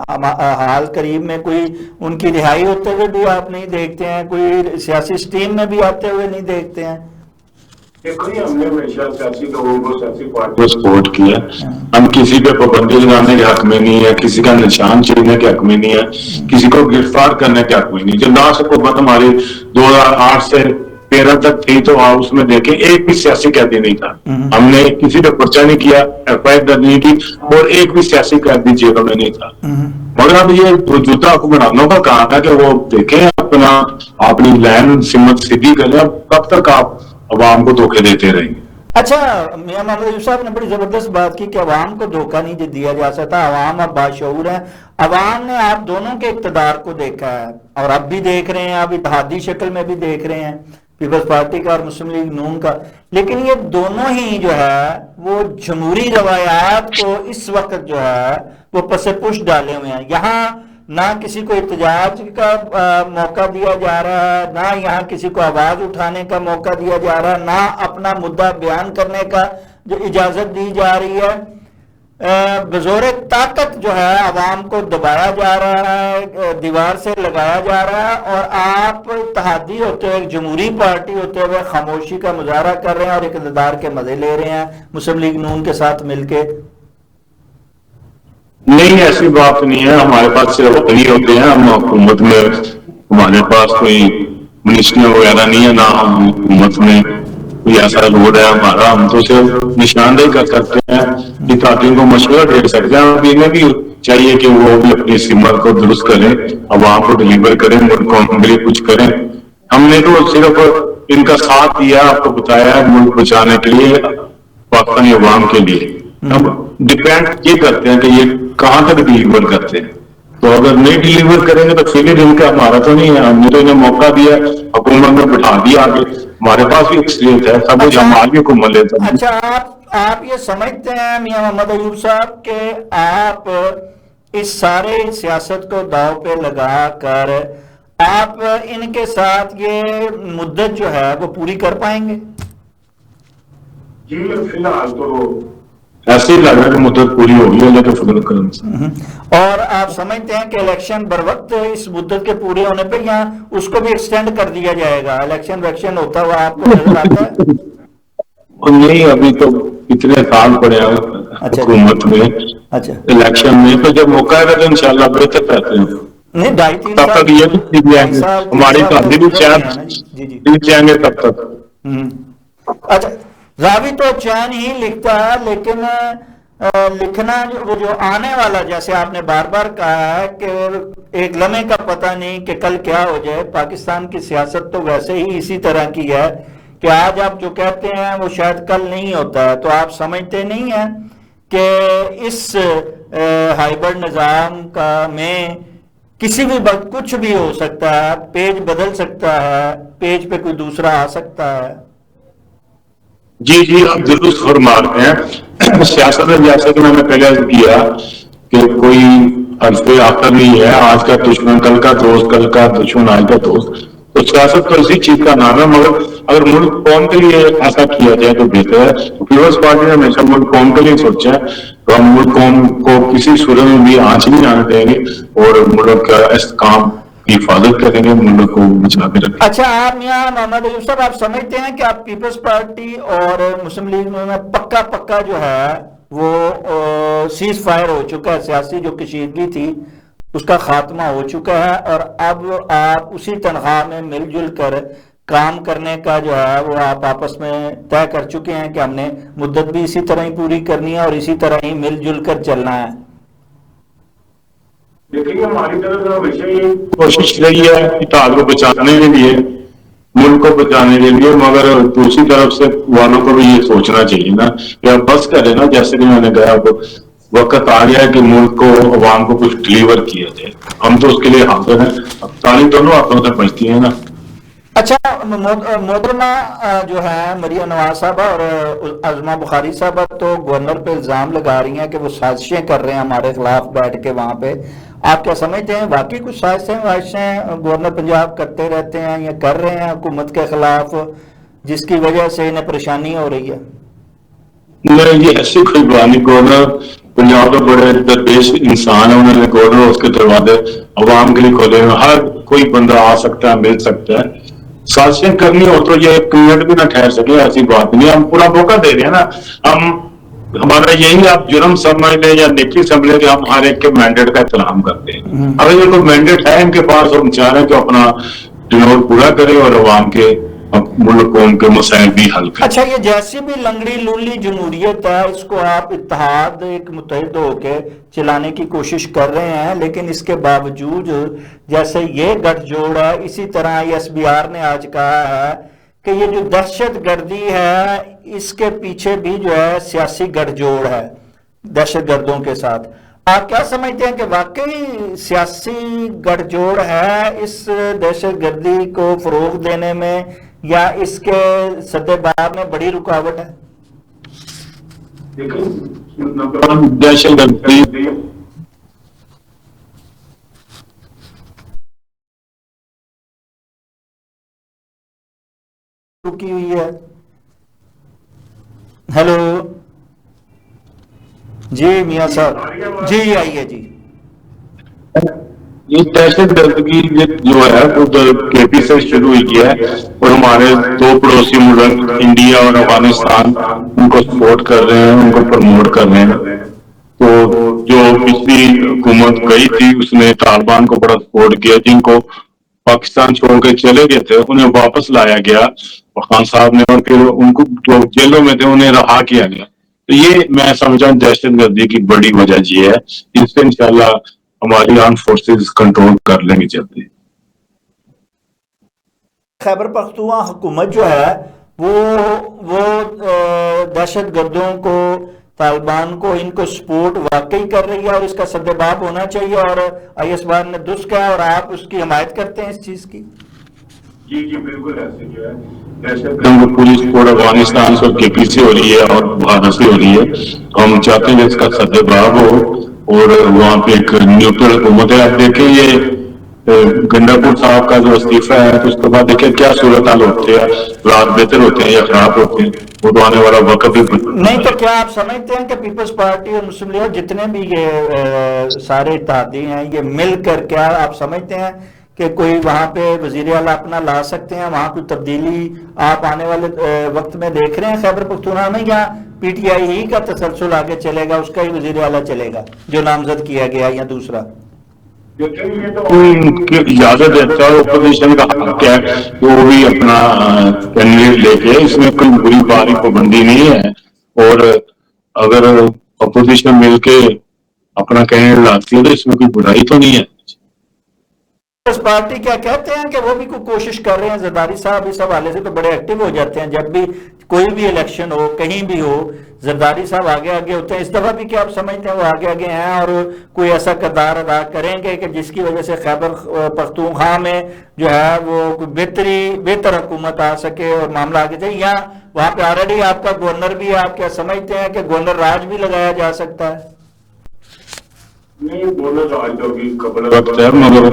A: حال قریب میں کوئی ان کی رہائی ہوتے ہوئے بھی آپ نہیں دیکھتے ہیں، کوئی سیاسی سٹیم میں بھی آتے ہوئے نہیں دیکھتے ہیں؟
B: ہم نے ہمیشہ سیاسی لوگوں کو، سیاسی پارٹی کو سپورٹ کیا. ہم کسی پہ پابندی لگانے کے حق میں نہیں ہے، کسی کا نشان چھیڑنے کے حق میں نہیں ہے، کسی کو گرفتار کرنے کے حق میں نہیں. جو لاسٹ حکومت ہماری 2008 سے 13 تک تھی، تو آپ اس میں دیکھیں ایک بھی سیاسی قیدی نہیں تھا. ہم نے کسی پہ پرچہ نہیں کیا، ایف آئی آر درج نہیں کی، اور ایک بھی سیاسی قیدی جیلوں میں نہیں تھا. مگر اب یہ موجودہ حکمرانوں کا کہا تھا کہ وہ دیکھیں اپنی لائن سمت سیدھی کریں. اب کب تک آپ عوام کو دھوکے دیتے رہیں گے؟
A: اچھا، میاں محمد ایوب صاحب نے بڑی زبردست بات کی کہ عوام کو دھوکہ نہیں دیا جا سکتا. عوام اب باشعور ہے. عوام نے آپ دونوں کے اقتدار کو دیکھا ہے، اور اب بھی دیکھ رہے ہیں، اب اتحادی شکل میں بھی دیکھ رہے ہیں، پیپلز پارٹی کا اور مسلم لیگ نون کا. لیکن یہ دونوں ہی جو ہے وہ جمہوری روایات کو اس وقت جو ہے وہ پس پش ڈالے ہوئے ہیں. یہاں نہ کسی کو احتجاج کا موقع دیا جا رہا ہے، نہ یہاں کسی کو آواز اٹھانے کا موقع دیا جا رہا ہے، نہ اپنا مدعا بیان کرنے کا جو اجازت دی جا رہی ہے. بزور طاقت جو ہے عوام کو دبایا جا رہا ہے، دیوار سے لگایا جا رہا ہے، اور آپ اتحادی ہوتے ہوئے، جمہوری پارٹی ہوتے ہوئے خاموشی کا مظاہرہ کر رہے ہیں اور اقتدار کے مزے لے رہے ہیں مسلم لیگ نون کے ساتھ مل کے.
B: نہیں، ایسی بات نہیں ہے. ہمارے پاس صرف وکیل ہوتے ہیں. ہم حکومت میں، ہمارے پاس کوئی منسٹریاں وغیرہ نہیں ہے، نہ ہم حکومت میں کوئی ایسا روڈ ہے ہمارا. ہم تو صرف نشاندہی کر سکتے ہیں، اتحادیوں کو مشورہ دے سکتے ہیں. اب انہیں بھی چاہیے کہ وہ بھی اپنی سمت کو درست کریں، عوام کو ڈلیور کریں، ملک کو کے لیے کچھ کریں. ہم نے تو صرف ان کا ساتھ دیا، آپ کو بتایا ہے، ملک بچانے کے لیے، پاکستانی عوام کے لیے. اب ڈپینڈ یہ کرتے ہیں کہ یہ کہاں تک ڈلیور کرتے ہیں. تو اگر نہیں ڈلیور کریں گے تو پھر ان کا ہمارا تو نہیں ہے. ہم نے تو انہیں موقع دیا، حکومت میں بٹھا دیا آگے. ہمارے پاس بھی ایکسپیرینس ہے، سب کچھ ہم آگے حکومت لیتے ہیں.
A: اچھا، آپ یہ سمجھتے ہیں میاں محمد ایوب صاحب کہ آپ اس سارے سیاست کو داؤ پہ لگا کر آپ ان کے ساتھ یہ مدت جو ہے وہ پوری کر پائیں گے؟
B: جی، فی الحال تو ایسے ہی لگ رہا ہے کہ مدت پوری ہوگی اللہ کے فضل و کرم سے.
A: اور آپ سمجھتے ہیں کہ الیکشن بر وقت اس مدت کے پورے ہونے پہ یا اس کو بھی ایکسٹینڈ کر دیا جائے گا؟ الیکشن ویکشن ہوتا ہوا آپ کو نظر آتا ہے؟
B: نہیں، ابھی تو اتنے سال پڑے ہیں حکومت میں، الیکشن میں تو جب موقع ہے تو انشاءاللہ بہتر رہتے ہیں.
A: نہیں، 2.5-3
B: تب
A: سال
B: تک یہ بھی جیت جائیں گے، ہماری شادی بھی شاید جیت جائیں گے تب تک.
A: اچھا، راوی تو چین ہی لکھتا ہے، لیکن لکھنا وہ جو آنے والا، جیسے آپ نے بار بار کہا ہے کہ ایک لمحے کا پتہ نہیں کہ کل کیا ہو جائے. پاکستان کی سیاست تو ویسے ہی اسی طرح کی ہے کہ آج آپ جو کہتے ہیں وہ شاید کل نہیں ہوتا ہے. تو آپ سمجھتے نہیں ہیں کہ اس ہائبرڈ نظام کا میں کسی بھی وقت کچھ بھی ہو سکتا ہے، پیج بدل سکتا ہے، پیج پہ کوئی دوسرا آ سکتا ہے؟
B: جی، آپ درست فرما رہے ہیں. سیاست میں جیسا کہ میں نے پہلے کیا کہ کوئی حرف آخر نہیں ہے. آج کا دشمن کل کا دوست، کل کا دشمن آج کا دوست. تو سیاست تو اسی چیز کا نام ہے. مگر اگر ملک قوم کے لیے ایسا کیا جائے تو بہتر ہے. پیپلز پارٹی نے ہمیشہ ملک قوم کے لیے سوچا ہے، تو ہم ملک قوم کو کسی صورت میں بھی آنچ نہیں آنے دیں گے اور ملک کا استحکام کی حفاظت کریں گے، ملک کو بچا کے رکھیں گے.
A: اچھا، آپ میاں محمد ایوب صاحب آپ سمجھتے ہیں کہ آپ پیپلز پارٹی اور مسلم لیگ میں پکا جو ہے وہ سیز فائر ہو چکا ہے، سیاسی جو کشیدگی تھی اس کا خاتمہ ہو چکا ہے اور اب آپ اسی تنخواہ میں مل جل کر کام کرنے کا جو ہے وہ آپ آپس میں طے کر چکے ہیں کہ ہم نے مدت بھی اسی طرح ہی پوری کرنی ہے اور اسی طرح ہی مل جل کر چلنا ہے؟
B: دیکھیے ہماری طرف سے ہمیشہ یہ کوشش رہی ہے اتحاد کو بچانے کے لیے، ملک کو بچانے کے لیے، مگر دوسری طرف سے والوں کو بھی یہ سوچنا چاہیے نا کہ اب بس کرے نا، جیسے کہ میں نے کہا اب وقت آ گیا ہے کہ ملک کو، عوام کو کچھ ڈلیور کیا جائے، ہم تو اس کے لیے حاضر ہیں، اب تعلیم دونوں ہاتھوں سے بچتی ہیں نا۔
A: اچھا محترمہ جو ہے مریم نواز صاحبہ اور عظمہ بخاری صاحبہ تو گورنر پہ الزام لگا رہی ہیں کہ وہ سازشیں کر رہے ہیں ہمارے خلاف بیٹھ کے وہاں پہ، آپ کیا سمجھتے ہیں واقعی کچھ سازشیں گورنر پنجاب کرتے رہتے ہیں یا کر رہے ہیں حکومت کے خلاف جس کی وجہ سے انہیں پریشانی ہو رہی ہے؟
B: نہیں، یہ ایسی کوئی بات نہیں، گورنر پنجاب کے بڑے درپیش انسان ہیں، انہوں نے گورنر اس کے دروازے عوام کے لیے کھولے ہوئے، ہر کوئی بندہ آ سکتا ہے، مل سکتا ہے، سازشیں کرنی ہو تو یہ ایک منٹ بھی نہ ٹھہر سکے، ایسی بات نہیں، ہم پورا موقع دے رہے ہیں نا، ہمارا یہی آپ جرم سمجھ لیں یا نیکی سمجھ لیں کہ ہم ہر ایک کے مینڈیٹ کا احترام کرتے ہیں، اگر یہ کوئی مینڈیٹ ہے ان کے پاس، ہم چاہ رہے ہیں کہ اپنا ڈنور پورا کرے اور عوام کے ملک قوم کے مسائل بھی حل کریں۔
A: اچھا، یہ جیسی بھی لنگڑی لولی جمہوریت ہے اس کو آپ اتحاد ایک متحد ہو کے چلانے کی کوشش کر رہے ہیں، لیکن اس کے باوجود جیسے یہ گٹھ جوڑ ہے، اسی طرح ایس بی آر نے آج کہا ہے کہ یہ جو دہشت گردی ہے اس کے پیچھے بھی جو ہے سیاسی گٹھ جوڑ ہے دہشت گردوں کے ساتھ۔ آپ کیا سمجھتے ہیں کہ واقعی سیاسی گٹھ جوڑ ہے اس دہشت گردی کو فروغ دینے میں یا اس کے سدے باب میں بڑی رکاوٹ ہے؟
B: دہشت گردی
A: رکی ہوئی ہے۔ ہیلو جی میاں صاحب، جی آئیے جی۔
B: یہ دہشت گردی جو ہے وہ کے پی سے شروع ہوئی ہے اور ہمارے دو پڑوسی ملک انڈیا اور افغانستان ان کو سپورٹ کر رہے ہیں، ان کو پروموٹ کر رہے ہیں۔ تو جو پچھلی حکومت گئی تھی اس نے طالبان کو بڑا سپورٹ کیا، جن کو پاکستان چھوڑ کے چلے گئے تھے انہیں واپس لایا گیا خان صاحب نے، اور پھر ان کو جو جیلوں میں تھے انہیں رہا کیا گیا۔ تو یہ میں سمجھا دہشت گردی کی بڑی وجہ یہ ہے، اس سے انشاءاللہ ہماری آرم فورسز کنٹرول کر لیں گے جلدی۔
A: خیبر پختونخوا حکومت جو ہے وہ دہشت گردوں کو، طالبان کو، ان کو سپورٹ واقعی کر رہی ہے اور اس کا سدباب ہونا چاہیے، اور آئی ایس بار نے دست کیا اور آپ اس کی حمایت کرتے ہیں اس چیز کی؟
B: جی جی بالکل ایسے جو ہے دہشت گرد پوری سپورٹ افغانستان سے اور کے پی سے ہو رہی ہے اور بھارت سے ہو رہی ہے، ہم چاہتے ہیں کہ اس کا سدباب ہو اور وہاں پہ ایک نیوٹرل حکومت ہے۔ آپ دیکھیں یہ گنڈاپور صاحب کا جو استعفیٰ ہے تو اس کے بعد دیکھیں کیا صورتحال ہوتے ہیں، رات بہتر ہوتے ہیں یا خراب ہوتے ہیں، وہ تو آنے والا وقت بھی
A: نہیں۔ تو کیا آپ سمجھتے ہیں کہ پیپلز پارٹی اور مسلم لیگ جتنے بھی یہ سارے اتحادی ہیں یہ مل کر، کیا آپ سمجھتے ہیں کہ کوئی وہاں پہ وزیر اعلیٰ اپنا لا سکتے ہیں، وہاں کوئی تبدیلی آپ آنے والے وقت میں دیکھ رہے ہیں خیبر پختونخوا میں، یا پی ٹی آئی ہی کا تسلسل آگے چلے گا، اس کا ہی وزیر اعلیٰ چلے گا جو نامزد کیا گیا یا دوسرا؟
B: اجازت دیتا ہے، اپوزیشن کا حق ہے کہ وہ بھی اپنا کینڈیڈیٹ لے کے، اس میں کوئی بری باری پابندی نہیں ہے، اور اگر اپوزیشن مل کے اپنا کینڈیڈیٹ لاتی ہے تو اس میں کوئی برائی تو نہیں ہے۔
A: پیپلز پارٹی کیا کہتے ہیں کہ وہ بھی کوئی کوشش کر رہے ہیں؟ زرداری صاحب اس حوالے سے تو بڑے ایکٹیو ہو جاتے ہیں، جب بھی کوئی بھی الیکشن ہو کہیں بھی ہو زرداری صاحب آگے ہوتے ہیں، اس دفعہ بھی کیا آپ سمجھتے ہیں وہ آگے ہیں اور کوئی ایسا کردار ادا کریں گے کہ جس کی وجہ سے خیبر پختونخوا میں جو ہے وہ بہتر حکومت آ سکے اور معاملہ آگے جائے، یا وہاں پہ آلریڈی آپ کا گورنر بھی ہے، آپ کیا سمجھتے ہیں کہ گورنر راج بھی لگایا جا سکتا ہے؟
B: نہیں، گورنر راج تو ابھی قبل وقت ہے، مگر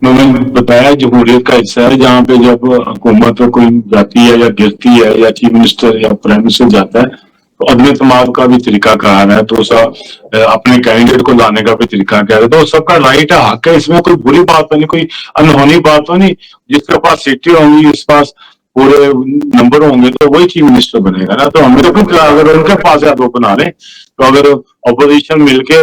B: میں نے بتایا جمہوریت کا حصہ ہے جہاں پہ جب حکومت کوئی جاتی ہے یا گرتی ہے یا چیف منسٹر یا پرائم منسٹر جاتا ہے تو عدم اعتماد کا بھی طریقہ کار ہے، تو اپنے کینڈیڈیٹ کو لانے کا بھی طریقہ کار ہے، تو سب کا رائٹ ہے، حق ہے، اس میں کوئی بری بات تو نہیں، کوئی انہونی بات تو نہیں۔ جس کے پاس سیٹیں ہوں گی، اس پاس پورے نمبر ہوں گے تو وہی چیف منسٹر بنے گا نا، تو ہمیں تو اگر ان کے پاس ہے تو بنا لیں، تو اگر اپوزیشن مل کے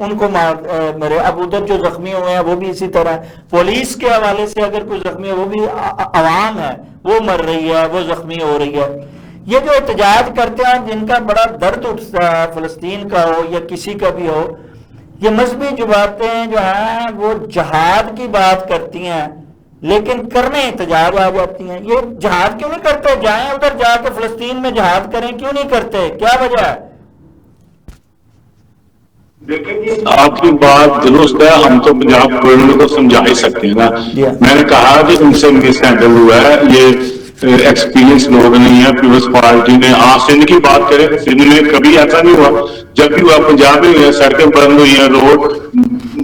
A: ان کو مرے. اب ادھر جو زخمی ہوئے ہیں وہ بھی اسی طرح. پولیس کے حوالے سے اگر کوئی زخمی ہے وہ بھی عوام ہے, وہ مر رہی ہے, وہ زخمی ہو رہی ہے. یہ جو احتجاج کرتے ہیں جن کا بڑا درد اٹھتا ہے, فلسطین کا ہو یا کسی کا بھی ہو, یہ مذہبی جماعتیں جو ہیں وہ جہاد کی بات کرتی ہیں لیکن کرنے احتجاج آ جاتی ہیں. یہ جہاد کیوں نہیں کرتے؟ جائیں ادھر جا کے فلسطین میں جہاد کریں, کیوں نہیں کرتے؟ کیا وجہ ہے؟
B: آپ کی بات درست ہے, ہم تو پنجاب گورنمنٹ کو سمجھا ہی سکتے ہیں نا. میں نے کہا کہ ان سے مس ہینڈل ہوا ہے, یہ ایکسپیرینس لوگ نہیں ہے. پیپلز پارٹی نے سندھ کی بات کریں, سندھ میں کبھی ایسا نہیں ہوا. جب بھی ہوا پنجاب میں ہوئی ہے, سڑکیں بند ہوئی ہیں, روڈ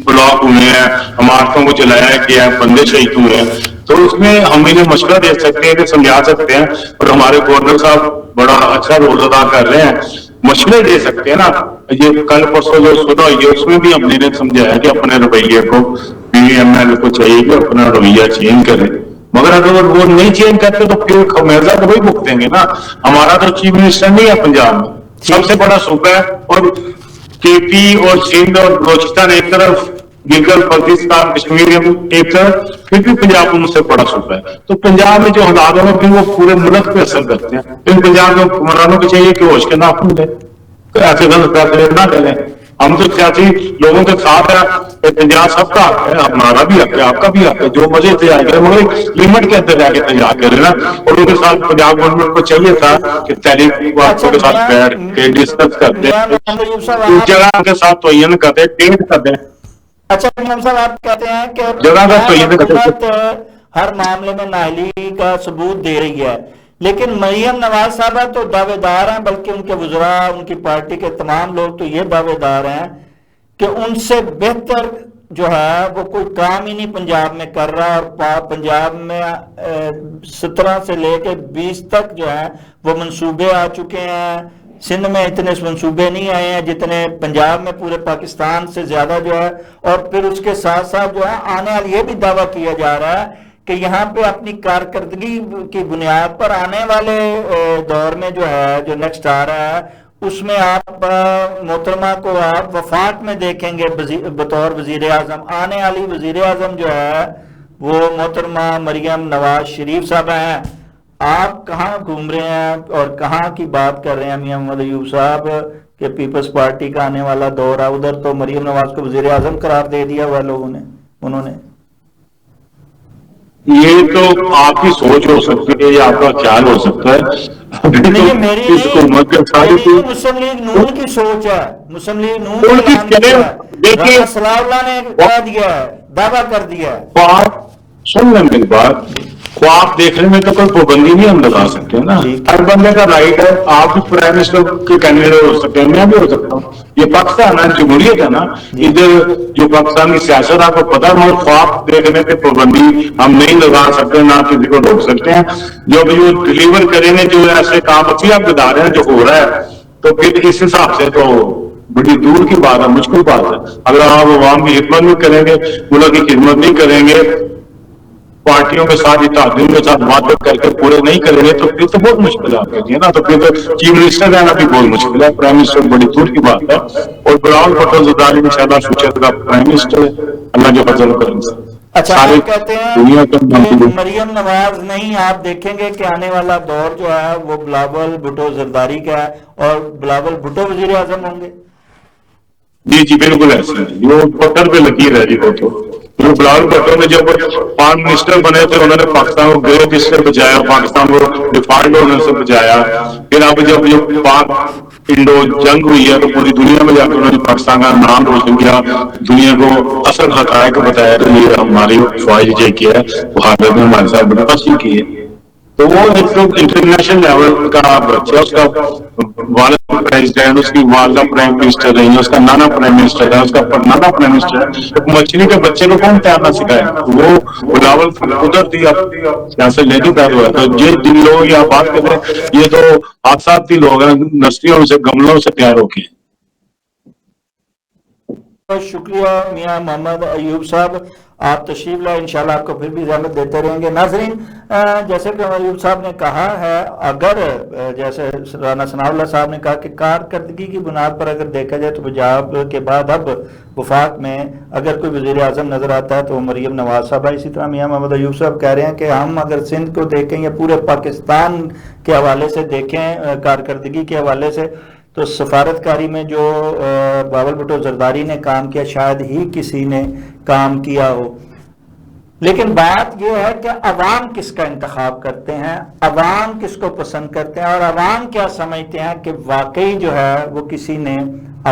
B: بلاک ہوئے ہیں, عمارتوں کو چلایا گیا ہے, بندے شہید ہوئے ہیں. تو اس میں ہم انہیں مشورہ دے سکتے ہیں کہ سمجھا سکتے ہیں, اور ہمارے گورنر صاحب بڑا اچھا رول ادا کر رہے ہیں, مشورے دے سکتے ہیں نا. یہ کل پرسوں جو سنا ہوئی ہے اس میں بھی ہم نے سمجھایا کہ اپنے رویے کو پی ایم ایل کو چاہیے کہ اپنا رویہ چینج کرے, مگر اگر وہ نہیں چینج کرتے تو پھر خمیازہ تو وہی بھگتیں گے نا. ہمارا تو چیف منسٹر نہیں ہے پنجاب میں, سب سے بڑا صوبہ ہے, اور کے پی اور سندھ اور بلوچستان ایک طرف, گلگت بلتستان کشمیر ایک طرف, پھر بھی پنجاب ان سے بڑا صوبہ ہے. تو پنجاب میں جو حالات ہیں پھر وہ پورے ملک پہ اثر کرتے ہیں. پھر پنجاب میں حکمرانوں کو چاہیے کہ ہوش کے ناخن لیں, ایسے غلط فیصلے نہ کریں. ہم تو سیاسی لوگوں کے ساتھ ہیں, احتجاج سب کا حق ہے, ہمارا بھی حق ہے, آپ کا بھی حق ہے, جو مزے احتجاج کریں مگر لمٹ کے اندر جا کے احتجاج کریں نا. اور ان کے ساتھ پنجاب گورنمنٹ کو چاہیے تھا کہ تحریک وقتوں کے ساتھ بیٹھ کے ڈسکس کرتے ہیں, اس جگہ کے ساتھ تعین کرتے ہیں, ڈیٹ کرتے ہیں.
A: اچھا امام صاحب, آپ کہتے ہیں کہ
B: جگہ کا تعین کرتے
A: حکومت ہر معاملے میں نااہلی کا ثبوت دے رہی ہے, لیکن مریم نواز صاحبہ تو دعوے دار ہیں, بلکہ ان کے وزراء, ان کی پارٹی کے تمام لوگ تو یہ دعوے دار ہیں کہ ان سے بہتر جو ہے وہ کوئی کام ہی نہیں پنجاب میں کر رہا. اور پنجاب میں 17 سے لے کے 20 تک جو ہے وہ منصوبے آ چکے ہیں. سندھ میں اتنے منصوبے نہیں آئے ہیں جتنے پنجاب میں, پورے پاکستان سے زیادہ جو ہے. اور پھر اس کے ساتھ ساتھ جو ہے آنے والی یہ بھی دعویٰ کیا جا رہا ہے کہ یہاں پہ اپنی کارکردگی کی بنیاد پر آنے والے دور میں جو ہے, جو نیکسٹ آ رہا ہے, اس میں آپ محترمہ کو آپ وفاق میں دیکھیں گے بطور وزیر اعظم. آنے والی وزیر اعظم جو ہے وہ محترمہ مریم نواز شریف صاحب ہیں. آپ کہاں گھوم رہے ہیں اور کہاں کی بات کر رہے ہیں میاں محمد ایوب صاحب کہ پیپلز پارٹی کا آنے والا دور ہے؟ ادھر تو مریم نواز کو وزیر اعظم قرار دے دیا ہوا لوگوں نے, انہوں نے.
B: یہ تو آپ کی سوچ ہو سکتی ہے یا آپ کا خیال ہو سکتا ہے,
A: نہیں میری نہیں, مسلم لیگ نون کی سوچ ہے. مسلم لیگ نون نے صلاح اللہ نے کہہ دیا ہے, دعویٰ کر دیا ہے.
B: سن لیں میری بات, خواب دیکھنے میں تو کوئی پابندی نہیں ہم لگا سکتے نا, ہر بندے کا رائٹ ہے. آپ بھی پرائم منسٹر کے کینڈیڈیٹ ہو سکتے ہیں, میں بھی ہو سکتا ہوں. یہ پاکستان ہے, جمہوریت ہے نا, ادھر جو پاکستان کی سیاست آپ کو پتا ہے, مگر خواب دیکھنے پہ پابندی ہم نہیں لگا سکتے, نہ کسی کو روک سکتے ہیں. جو بھی وہ ڈلیور کریں گے, جو ایسے کام اچھی آپ بتا رہے ہیں جو ہو رہا ہے, تو پھر اس حساب سے تو بڑی دور کی بات ہے, مشکل بات ہے. اگر آپ عوام کی خدمت نہیں کریں گے, ملک کی خدمت نہیں کریں گے, پارٹیوں کے ساتھ اتحادیوں کے ساتھ بات کر کے پورے نہیں کریں گے, تو پھر تو بہت مشکلات ہوتی ہے نا. تو پھر تو چیف منسٹر رہنا بھی بہت مشکل ہے, پرائم منسٹر بڑی دور کی بات ہے. اور بلاول بھٹو زرداری انشاءاللہ فیوچر کا پرائم منسٹر ہے, اللہ جو فضل کریں.
A: اچھا, آپ کہتے ہیں کہ مریم نواز نہیں, آپ دیکھیں گے کہ آنے والا دور جو ہے وہ بلاول بھٹو زرداری کا ہے, اور بلاول بھٹو وزیر اعظم ہوں گے.
B: جی جی بالکل ایسا ہے, وہ پتھر پہ لکیر ہے. جی وہ تو بلاول بھٹو نے جب پرائم منسٹر بنے تھے, انہوں نے پاکستان کو گریٹ سے بچایا, پاکستان کو ڈیفالٹ ہونے سے بچایا. پھر اب جب یہ پاک انڈو جنگ ہوئی ہے تو پوری دنیا میں جا کے انہوں نے پاکستان کا نام روشن کیا, دنیا کو اصل حقائق بتایا. تو یہ ہماری خواہش یہ کی ہے, وہ حالت میں ہمارے ساتھ بڑی تشریح کی ہے. تو وہ ایک انٹرنیشنل لیول کا بچہ, اس کا والد پریزیڈنٹ, اس کی والدہ پرائم منسٹر رہی ہے, اس کا نانا پرائم منسٹر ہے, اس کا نانا پرائم منسٹر ہے. مچھلی کے بچے کو کون تیرنا سکھائے؟ وہ بلاول قدرتی اب سیاست لینے کا ہوا. تو یہ جن لوگ یہ بات کر رہے ہیں, یہ تو حادثاتی لوگ ہیں, نرسریوں سے گملوں سے تیار ہو کے.
A: بہت شکریہ میاں محمد ایوب صاحب، آپ تشریف لائے، انشاءاللہ آپ کو پھر بھی زحمت دیتے رہیں گے۔ ناظرین، جیسے کہ ایوب صاحب نے کہا ہے، اگر جیسے رانا ثناء اللہ صاحب نے کہا کہ کارکردگی کی بنیاد پر اگر دیکھا جائے تو پنجاب کے بعد اب وفاق میں اگر کوئی وزیر اعظم نظر آتا ہے تو وہ مریم نواز صاحب ہے۔ اسی طرح میاں محمد ایوب صاحب کہہ رہے ہیں کہ ہم اگر سندھ کو دیکھیں یا پورے پاکستان کے حوالے سے دیکھیں کارکردگی کے حوالے سے، تو سفارتکاری میں جو باول بھٹو زرداری نے کام کیا شاید ہی کسی نے کام کیا ہو۔ لیکن بات یہ ہے کہ عوام کس کا انتخاب کرتے ہیں، عوام کس کو پسند کرتے ہیں، اور عوام کیا سمجھتے ہیں کہ واقعی جو ہے وہ کسی نے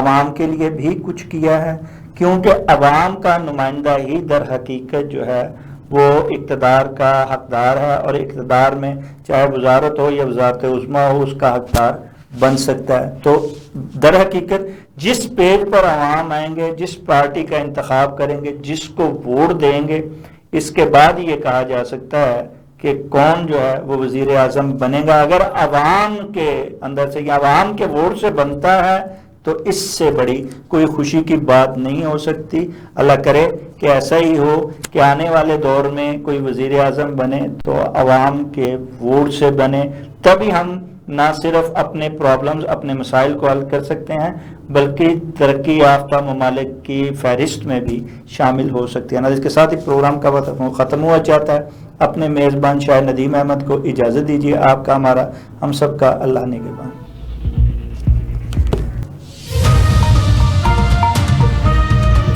A: عوام کے لیے بھی کچھ کیا ہے، کیونکہ عوام کا نمائندہ ہی در حقیقت جو ہے وہ اقتدار کا حقدار ہے، اور اقتدار میں چاہے وزارت ہو یا وزارت عظمیٰ ہو اس کا حقدار بن سکتا ہے۔ تو در حقیقت جس پیج پر عوام آئیں گے، جس پارٹی کا انتخاب کریں گے، جس کو ووٹ دیں گے، اس کے بعد یہ کہا جا سکتا ہے کہ کون جو ہے وہ وزیر اعظم بنے گا۔ اگر عوام کے اندر سے یا عوام کے ووٹ سے بنتا ہے تو اس سے بڑی کوئی خوشی کی بات نہیں ہو سکتی۔ اللہ کرے کہ ایسا ہی ہو کہ آنے والے دور میں کوئی وزیر اعظم بنے تو عوام کے ووٹ سے بنے، تبھی ہم نہ صرف اپنے پرابلمز، اپنے مسائل کو حل کر سکتے ہیں بلکہ ترقی یافتہ ممالک کی فہرست میں بھی شامل ہو سکتے ہیں۔ اس کے ساتھ ہی پروگرام کا وقت ختم ہوا چاہتا ہے۔ اپنے میزبان شاہ ندیم احمد کو اجازت دیجیے۔ آپ کا، ہمارا، ہم سب کا اللہ نگہبان۔